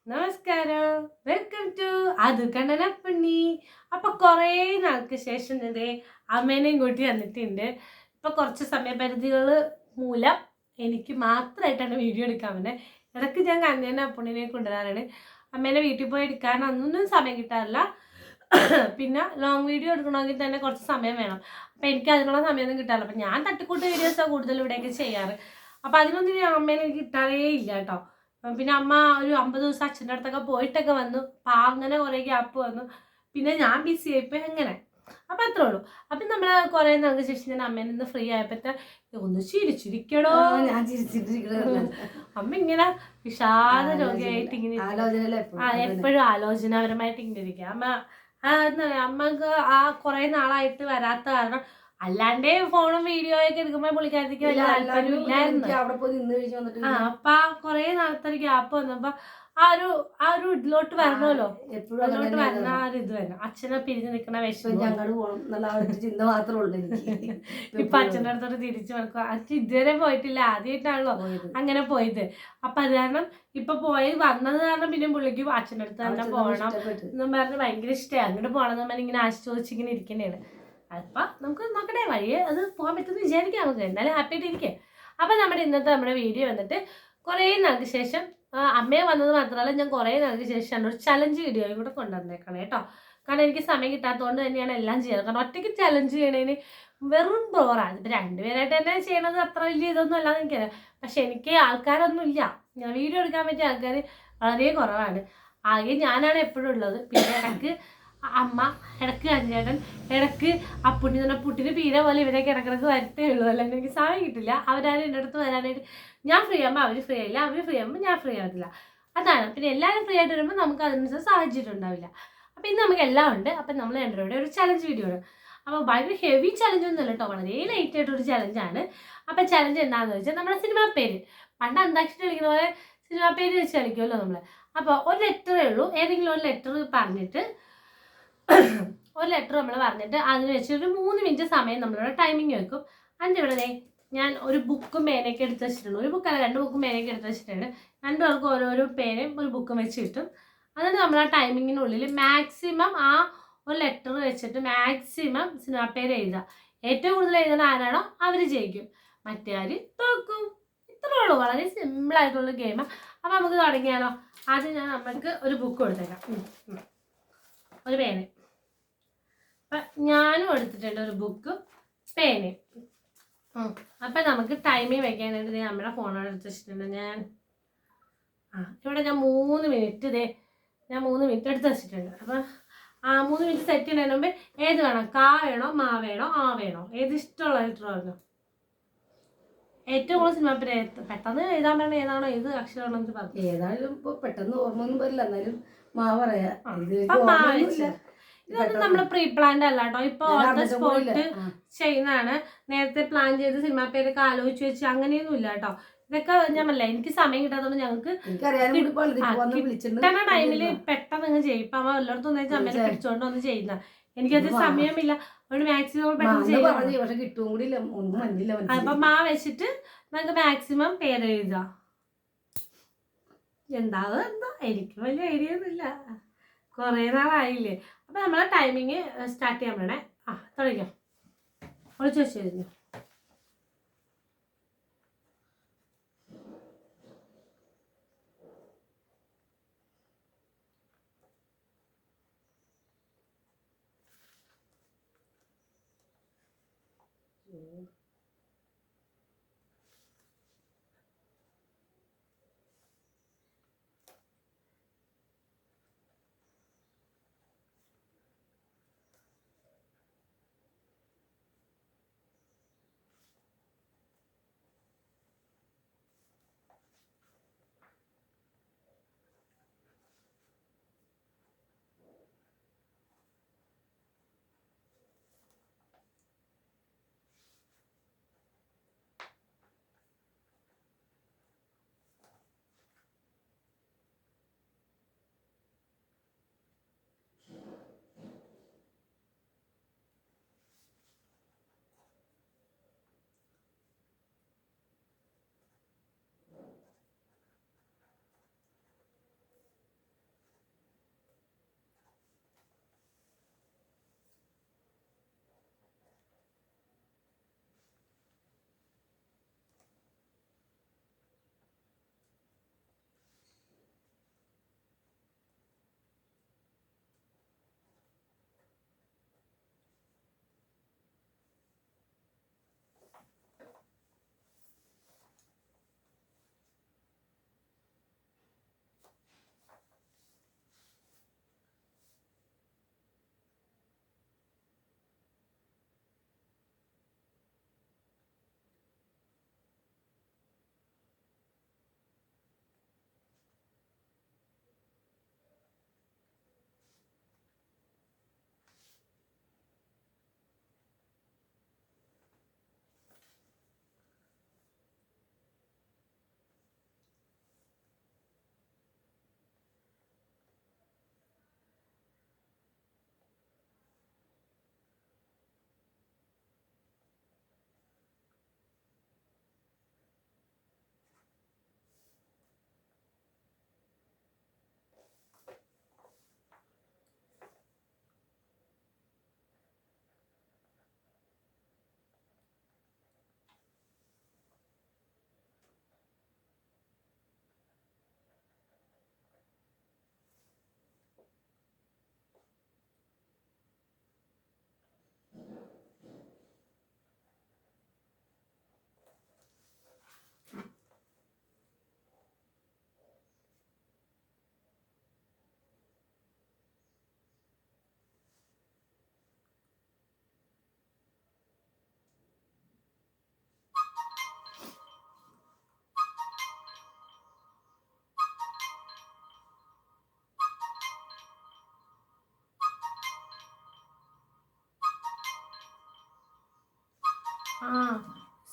നമസ്കാരം, welcome to അത് കണ്ണനപ്പണ്ണി. അപ്പൊ കുറേ നാൾക്ക് ശേഷം ഇതേ അമ്മേനെയും കൂട്ടി വന്നിട്ടുണ്ട്. ഇപ്പൊ കുറച്ച് സമയപരിധികൾ മൂലം എനിക്ക് മാത്രമായിട്ടാണ് വീഡിയോ എടുക്കാൻ പറ്റുന്നത്. ഇടയ്ക്ക് ഞാൻ കണ്ണനപ്പണ്ണിനെ കൊണ്ടുവരാറാണ്. അമ്മേനെ വീട്ടിൽ പോയി എടുക്കാനൊന്നും സമയം കിട്ടാറില്ല. പിന്നെ ലോങ് വീഡിയോ എടുക്കണമെങ്കിൽ തന്നെ കുറച്ച് സമയം വേണം. അപ്പം എനിക്ക് അതിനുള്ള സമയമൊന്നും കിട്ടാറില്ല. അപ്പം ഞാൻ തട്ടിക്കൂട്ട് വീഡിയോസാണ് കൂടുതൽ ഇവിടെയൊക്കെ ചെയ്യാറ്. അപ്പം അതിനൊന്നും അമ്മേനെ എനിക്ക് കിട്ടാറേ ഇല്ല കേട്ടോ. പിന്നെ അമ്മ ഒരു 50 ദിവസം അച്ഛൻ്റെ അടുത്തൊക്കെ പോയിട്ടൊക്കെ വന്നു. അപ്പം അങ്ങനെ കുറേ ഗ്യാപ്പ് വന്നു. പിന്നെ ഞാൻ ബിസി ആയിപ്പോയി അങ്ങനെ. അപ്പം അത്രേ ഉള്ളൂ. അപ്പം നമ്മൾ കുറേ നാൾക്ക് ശേഷം ഞാൻ അമ്മേനെ നിന്ന് ഫ്രീ ആയപ്പോഴത്തെ ഒന്ന് ചിരിച്ചിരിക്കണോ, ഞാൻ ചിരിച്ചിട്ടിരിക്കണ അമ്മ ഇങ്ങനെ വിഷാദ രോഗിയായിട്ട് ഇങ്ങനെ എപ്പോഴും ആലോചനാപരമായിട്ട് ഇങ്ങനെ ഇരിക്കുക. അമ്മ എന്താ പറയാ, അമ്മക്ക് ആ കുറെ നാളായിട്ട് വരാത്ത കാരണം അല്ലാണ്ടേ ഫോണും വീഡിയോ ഒക്കെ എടുക്കുമ്പോൾ പുള്ളിക്കാരത്തേക്ക് വലിയ താല്പര്യം ഇല്ലായിരുന്നു. അപ്പൊ കുറെ നാളത്തെ ഒരു ഗ്യാപ്പ് വന്നപ്പോ ആ ഒരു ഇതിലോട്ട് വരണമല്ലോ, ഇതിലോട്ട് വരണ ആ ഒരു ഇത് വരണം. അച്ഛനെ പിരിഞ്ഞു നിൽക്കുന്ന വിഷയം ചിന്ത മാത്രമേ ഉള്ളൂ. ഇപ്പൊ അച്ഛൻ്റെ അടുത്തോട്ട് തിരിച്ചു നടക്കുക. അച്ഛൻ ഇതുവരെ പോയിട്ടില്ല, ആദ്യമായിട്ടാണല്ലോ അങ്ങനെ പോയത്. അപ്പൊ അത് കാരണം ഇപ്പൊ പോയി വന്നത് കാരണം പിന്നെ പുള്ളിക്ക് അച്ഛൻ്റെ അടുത്ത് തന്നെ പോകണം എന്നും പറഞ്ഞ് ഭയങ്കര ഇഷ്ടമായി. അങ്ങോട്ട് പോകണമെന്ന് പറഞ്ഞാൽ ഇങ്ങനെ ആശ്വസിച്ചിങ്ങനെ ഇരിക്കുന്നതാണ്. അപ്പൊ നമുക്ക് നോക്കട്ടെ, വഴിയെ അത് പോകാൻ പറ്റുമെന്ന് വിചാരിക്കാം. നമുക്ക് എന്തായാലും ഹാപ്പി ആയിട്ട് ഇരിക്കുക. അപ്പൊ നമ്മുടെ വീഡിയോ വന്നിട്ട് കുറേ നാൾക്ക് ശേഷം അമ്മയെ വന്നത് മാത്രമല്ല, ഞാൻ കുറേ നാൾക്ക് ശേഷമാണ് ഒരു ചലഞ്ച് വീഡിയോയും കൂടെ കൊണ്ടുവന്നേക്കണം കേട്ടോ. കാരണം എനിക്ക് സമയം കിട്ടാത്തതുകൊണ്ട് തന്നെയാണ് എല്ലാം ചെയ്യാറ്. കാരണം ഒറ്റയ്ക്ക് ചലഞ്ച് ചെയ്യണതിന് വെറും ബോറാണ്. ഇപ്പം രണ്ടുപേരായിട്ട് തന്നെ ചെയ്യണത് അത്ര വലിയ ഇതൊന്നും അല്ലാതെ എനിക്കറിയാം. പക്ഷെ എനിക്ക് ആൾക്കാരൊന്നും ഇല്ല, ഞാൻ വീഡിയോ എടുക്കാൻ പറ്റിയ ആൾക്കാർ വളരെ കുറവാണ്. ആകെ ഞാനാണ് എപ്പോഴും ഉള്ളത്. പിന്നെ ഇടയ്ക്ക് അമ്മ, ഇടയ്ക്ക് അഞ്ചേട്ടൻ, ഇടയ്ക്ക് അപ്പുണ്ണി എന്ന് പറഞ്ഞാൽ പുട്ടിന് പീര പോലെ ഇവരൊക്കെ ഇടക്കിടക്ക് വരത്തേ ഉള്ളൂ. അല്ലെങ്കിൽ എനിക്ക് സമയം കിട്ടില്ല. അവരാരും എൻ്റെ അടുത്ത് വരാനായിട്ട് ഞാൻ ഫ്രീ ആകുമ്പോൾ അവർ ഫ്രീ ആയില്ല, അവർ ഫ്രീ ആകുമ്പോൾ ഞാൻ ഫ്രീ ആകത്തില്ല. അതാണ്. പിന്നെ എല്ലാവരും ഫ്രീ ആയിട്ട് വരുമ്പോൾ നമുക്ക് അതിനനുസരിച്ച് സാഹചര്യം ഉണ്ടാവില്ല. അപ്പം ഇന്ന് നമുക്ക് എല്ലാം ഉണ്ട്. അപ്പം നമ്മൾ രണ്ടുപേരുടെ ഒരു ചലഞ്ച് വീഡിയോ ആണ്. അപ്പോൾ ഭയങ്കര ഹെവി ചലഞ്ചൊന്നും അല്ല കേട്ടോ, വളരെ ലൈറ്റ് ആയിട്ടൊരു ചലഞ്ചാണ്. അപ്പം ചലഞ്ച് എന്താണെന്ന് വെച്ചാൽ നമ്മുടെ സിനിമാ പേര് പണ്ട് അന്താക്ഷരി കളിക്കുന്ന പോലെ സിനിമാ പേര് വെച്ച് കളിക്കുമല്ലോ നമ്മൾ. അപ്പോൾ ഒരു ലെറ്ററേ ഉള്ളൂ. ഏതെങ്കിലും ഒരു ലെറ്റർ പറഞ്ഞിട്ട് നമ്മൾ പറഞ്ഞിട്ട് അതിന് വെച്ച് ഒരു 3 മിനിറ്റ് സമയം നമ്മളിവിടെ ടൈമിങ് വെക്കും. അതിൻ്റെ ഇവിടെ ഞാൻ ഒരു ബുക്കും പേനയൊക്കെ എടുത്ത് വെച്ചിട്ടുണ്ട്. ഒരു ബുക്കല്ല, 2 ബുക്കും പേനയൊക്കെ എടുത്ത് വെച്ചിട്ടുണ്ട്. 2 പേർക്ക് ഓരോരോ പേനയും ഒരു ബുക്കും വെച്ച് കിട്ടും. എന്നിട്ട് നമ്മൾ ആ ടൈമിങ്ങിനുള്ളിൽ മാക്സിമം ആ ഒരു ലെറ്റർ വെച്ചിട്ട് മാക്സിമം സിനിമ പേര് എഴുതുക. ഏറ്റവും കൂടുതൽ എഴുതുന്ന ആരാണോ അവർ ജയിക്കും, മറ്റേ ആര് തോക്കും. ഇത്രേ ഉള്ളൂ, വളരെ സിമ്പിളായിട്ടുള്ള ഗെയിമാണ്. അപ്പം നമുക്ക് തുടങ്ങിയാലോ. ആദ്യം നമുക്ക് ഒരു ബുക്ക് കൊടുത്തേക്കാം, ഒരു പേന. അപ്പം ഞാനും എടുത്തിട്ടുണ്ട് ഒരു ബുക്ക് പേനയും. അപ്പം നമുക്ക് ടൈമിങ് വെക്കാനായിട്ട് നമ്മുടെ ഫോണോട് എടുത്ത് വെച്ചിട്ടുണ്ട്. ഇവിടെ ഞാൻ 3 മിനിറ്റ് ഞാൻ 3 മിനിറ്റ് എടുത്ത് വെച്ചിട്ടുണ്ട്. അപ്പം ആ 3 മിനിറ്റ് സെറ്റ് ചെയ്യുന്നതിന് മുമ്പ് ഏത് വേണം, കാ വേണോ, മാ വേണോ, ആ വേണോ, ഏത് ഇഷ്ടമുള്ള ലെറ്റർ പറഞ്ഞു. ഏറ്റവും കൂടുതൽ സിനിമ പേര് പെട്ടെന്ന് എഴുതാൻ പറഞ്ഞ ഏതാണോ, ഏത് അക്ഷരമാണോ എന്ന് പറഞ്ഞു. ഏതായാലും ഇപ്പൊ പെട്ടെന്ന് ഓർമ്മ ഒന്നും വരില്ല, എന്നാലും മാ പറയാ. ഇതൊന്നും നമ്മൾ പ്രീ പ്ലാൻഡ് അല്ല കേട്ടോ, ഇപ്പൊ ഓൺ ദ സ്പോട്ട് ചെയ്യുന്നതാണ്. നേരത്തെ പ്ലാൻ ചെയ്ത് സിനിമ പേരൊക്കെ ആലോചിച്ച് വെച്ച് അങ്ങനെയൊന്നും ഇല്ല കേട്ടോ. ഇതൊക്കെ ഞാൻ പറഞ്ഞില്ല, എനിക്ക് സമയം കിട്ടാത്തതുകൊണ്ട് ഞങ്ങൾക്ക് കിട്ടണ ടൈമിൽ പെട്ടെന്ന് അങ്ങ് ചെയ്യും. ഇപ്പൊ അമ്മ എല്ലായിടത്തും അമ്മേനെ പിടിച്ചോണ്ട് വന്ന് ചെയ്യുന്ന, എനിക്കത് സമയമില്ല. അതുകൊണ്ട് മാക്സിമം പെട്ടെന്ന് ചെയ്യും. അപ്പൊ മാ വെച്ചിട്ട് നമുക്ക് മാക്സിമം പേരെഴുതാം. എന്താ എനിക്ക് വലിയ ഐഡിയ ഒന്നുമില്ല, കുറേ നാളായില്ലേ. അപ്പം നമ്മളെ ടൈമിങ് സ്റ്റാർട്ട് ചെയ്യാൻ വേണേ. തുടങ്ങിയോ, ഒളിച്ചു വെച്ചിരുന്നു.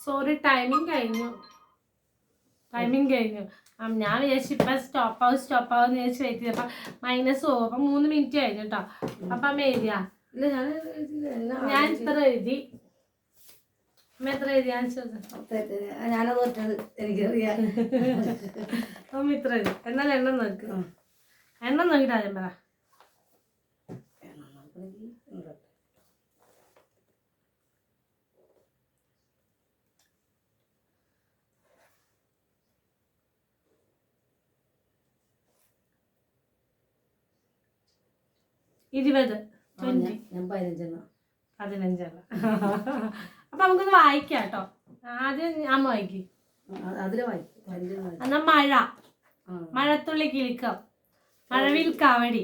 സോറി ടൈമിങ് കഴിഞ്ഞു. ഞാൻ വിചാരിച്ചു ഇപ്പം സ്റ്റോപ്പ് ആവും വിചാരിച്ചു വെയിറ്റ് ചെയ്തു. അപ്പം -0 പോകും. അപ്പം 3 മിനിറ്റ് കഴിഞ്ഞു കേട്ടോ. അപ്പം അമ്മ എഴുതിയാ? ഇല്ല ഞാൻ ഇത്ര എഴുതി. അമ്മ എത്ര എഴുതിയാന്ന് ചോദിച്ചു. ഞാനത് ഒറ്റത് എനിക്കറിയാം. അമ്മ ഇത്ര എഴുതി. എന്നാൽ എണ്ണം നോക്ക്. എണ്ണം നോക്കിയിട്ട് ആദ്യം പറ. 20 20 ഞാൻ 15. അപ്പൊ നമുക്കൊന്ന് വായിക്കാം കേട്ടോ. ആദ്യം ഞാൻ വായിക്കും. എന്നാ മഴത്തുള്ളി കിളിക്കം, മഴവിൽ കാവടി,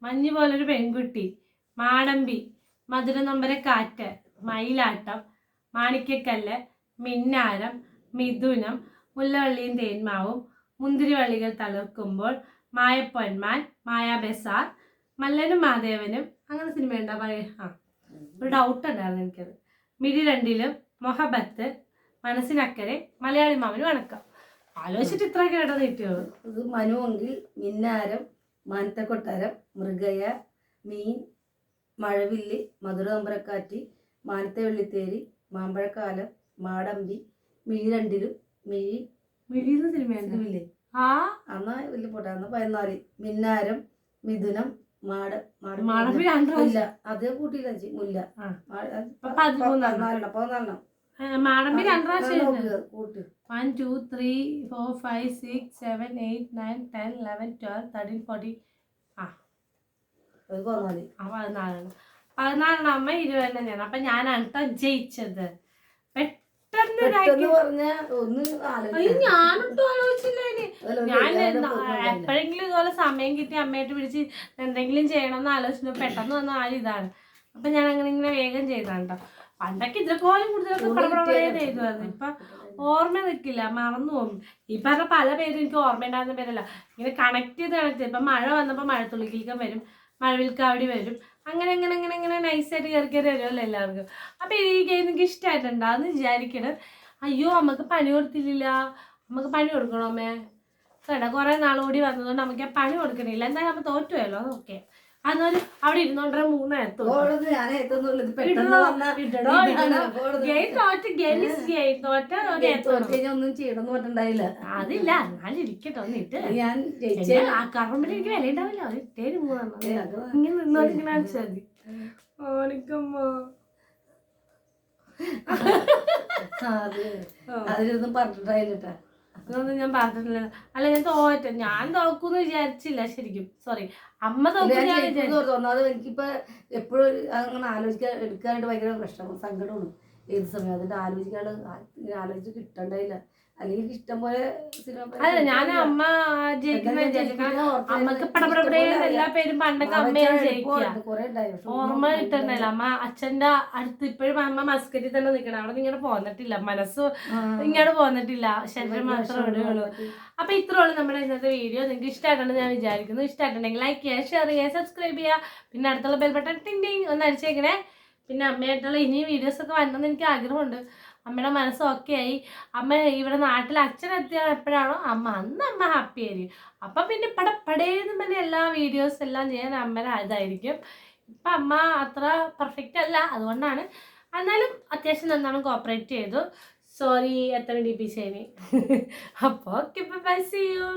മഞ്ഞ് പോലൊരു പെൺകുട്ടി, മാടമ്പി, മധുരനൊമ്പര കാറ്റ്, മയിലാട്ടം, മാണിക്കക്കല്ല്, മിന്നാരം, മിഥുനം, മുല്ലവള്ളിയും തേന്മാവും, മുന്തിരിവള്ളികൾ തളിർക്കുമ്പോൾ, മായപ്പൊന്മാൻ, മായാബെസാർ, മല്ലനും മാധേവനും. അങ്ങനെ സിനിമ ഉണ്ടാ പറയാ? ഒരു ഡൗട്ട് ഉണ്ടായിരുന്നു എനിക്കത്. മിഴി രണ്ടിലും, മൊഹബത്ത്, മനസ്സിനക്കരെ, മലയാളി മാമന് വണക്കം. ആലോചിച്ചിട്ട് ഇത്ര കേട്ടത് കിട്ടിയുള്ളൂ. ഇത് മനുവെങ്കിൽ, മിന്നാരം, മാനത്തെ കൊട്ടാരം, മൃഗയ, മീൻ, മഴവില്ല്, മധുരനൊമ്പരക്കാറ്റ്, മാനത്തെ വെള്ളിത്തേരി, മാമ്പഴക്കാലം, മാടമ്പി, മിഴി രണ്ടിലും, മിഴിന്ന് സിനിമയില്ലേ? എന്നാ വലിയ പോട്ടെ. 14. മിന്നാരം, മിഥുനം, മുല്ല. അതേ കൂട്ടിയില്ല മുല്ല. 14 മാടമ്പി 2 പ്രാവശ്യം. 1 2 3 4 5 6 7 8 9 10 11 12 13 14. 14 അമ്മ 20 തന്നെയാണ്. അപ്പൊ ഞാനാണ് കേട്ടോ ജയിച്ചത്. ഞാനൊട്ടും ആലോചിച്ചില്ല. ഞാൻ എപ്പോഴെങ്കിലും ഇതുപോലെ സമയം കിട്ടി അമ്മയായിട്ട് പിടിച്ച് എന്തെങ്കിലും ചെയ്യണമെന്ന് ആലോചിച്ചു. പെട്ടെന്ന് വന്ന ആരും ഇതാണ്. അപ്പൊ ഞാൻ ഇങ്ങനെ വേഗം ചെയ്താണ് കേട്ടോ. പണ്ടൊക്കെ ഇതിലെപ്പോലും കൂടുതലൊക്കെ പടപടേ ചെയ്തു. ഇപ്പൊ ഓർമ്മ നിൽക്കില്ല, മറന്നു പോകും. ഈ പറഞ്ഞ പല പേരും എനിക്ക് ഓർമ്മ ഉണ്ടാകുന്ന പേരല്ല. ഇങ്ങനെ കണക്ട് ചെയ്ത് ഇപ്പൊ മഴ വന്നപ്പോ മഴത്തുള്ളിക്കിൽക്കം വരും, മഴവിൽക്കാവടി വരും. അങ്ങനെ നൈസായിട്ട് കയറി വരുമല്ലോ എല്ലാവർക്കും. അപ്പൊ ഈ ഗെയിം എനിക്ക് ഇഷ്ടമായിട്ടുണ്ടാന്ന് വിചാരിക്കണം. അയ്യോ അമ്മക്ക് പണി കൊടുത്തില്ല. നമുക്ക് പണി കൊടുക്കണോ അമ്മേ? കേട്ടോ കുറെ നാളുകൂടി വന്നതുകൊണ്ട് നമുക്ക് പണി കൊടുക്കണില്ല. എന്തായാലും നമ്മൾ തോറ്റുപോയല്ലോ. ഓക്കെ, അന്നാലും അവിടെ 203 എത്തും. ഒന്നും ചെയ്യണമെന്ന് പറഞ്ഞിട്ടുണ്ടായില്ല. അതില്ല, എന്നാലും ഇരിക്കട്ടോ. ഒന്ന് ഇട്ട് ആ കറമ്പിൽ എനിക്ക് വില ഉണ്ടാവില്ല. അത് ഇട്ടേര് 3 ഇങ്ങനെ നിന്നോണ്ടിങ്ങനെ അടിച്ചാൽ മതി. ഓണിക്കമ്മ അതിലൊന്നും പറഞ്ഞിട്ടുണ്ടായില്ല. അതൊന്നും ഞാൻ പറഞ്ഞിട്ടില്ല. അല്ല ഞാൻ തോക്കൂന്ന് വിചാരിച്ചില്ല ശരിക്കും. സോറി, അമ്മ തോന്നുന്നത്. എനിക്കിപ്പോ എപ്പോഴും അങ്ങനെ എടുക്കാനായിട്ട് ഭയങ്കര പ്രശ്നമാണ്, സങ്കടമാണ്. ഏത് സമയം അതിന്റെ ആലോചിച്ച് കിട്ടണ്ടായില്ല. അല്ലെങ്കിൽ ഇഷ്ടം പോലെ അല്ല ഞാൻ അമ്മ ജയിക്കുന്ന അമ്മക്ക് പടപടപടേ എല്ലാ പേരും പണ്ടൊക്കെ അമ്മയാണ് ജയിക്കുക. ഓർമ്മ കിട്ടണ്ടല്ലോ. അമ്മ അച്ഛന്റെ അടുത്ത് ഇപ്പോഴും അമ്മ മസ്കറ്റിൽ തന്നെ നിൽക്കണം. അവിടെ ഇങ്ങനെ പോന്നിട്ടില്ല, മനസ്സ് ഇങ്ങോട്ട് പോന്നിട്ടില്ല, ശരീരം മാത്രമേ ഇടുകയുള്ളൂ. അപ്പൊ ഇത്രയുള്ളൂ നമ്മുടെ ഇന്നത്തെ വീഡിയോ. നിങ്ങൾക്ക് ഇഷ്ടമായിട്ടുണ്ടെന്ന് ഞാൻ വിചാരിക്കുന്നു. ഇഷ്ടമായിട്ടുണ്ടെങ്കിൽ ലൈക്ക് ചെയ്യുക, ഷെയർ ചെയ്യുക, സബ്സ്ക്രൈബ് ചെയ്യുക. പിന്നെ അടുത്തുള്ള ബെൽ ബട്ടൺ ടിങ് ടിങ് ഒന്ന് അടിച്ചേക്കണേ. പിന്നെ അമ്മയായിട്ടുള്ള ഇനിയും വീഡിയോസൊക്കെ വരണമെന്ന് എനിക്ക് ആഗ്രഹമുണ്ട്. അമ്മയുടെ മനസ്സ് ഓക്കെ ആയി. അമ്മ ഇവിടെ നാട്ടിൽ അച്ഛനെത്തിയാണ് എപ്പോഴാണോ അന്ന് അമ്മ ഹാപ്പി ആയിരിക്കും. അപ്പം പിന്നെ പടേന്ന് തന്നെ എല്ലാ വീഡിയോസ് എല്ലാം ചെയ്യാൻ അമ്മയുടെ ഇതായിരിക്കും. ഇപ്പം അമ്മ അത്ര പെർഫെക്റ്റ് അല്ല, അതുകൊണ്ടാണ്. എന്നാലും അത്യാവശ്യം നന്നാണ് കോപ്പറേറ്റ് ചെയ്തു. സോറി എത്ര DP ചെയ്യുന്നേ. അപ്പോൾ ഓക്കെ, ബൈ, സീ യു.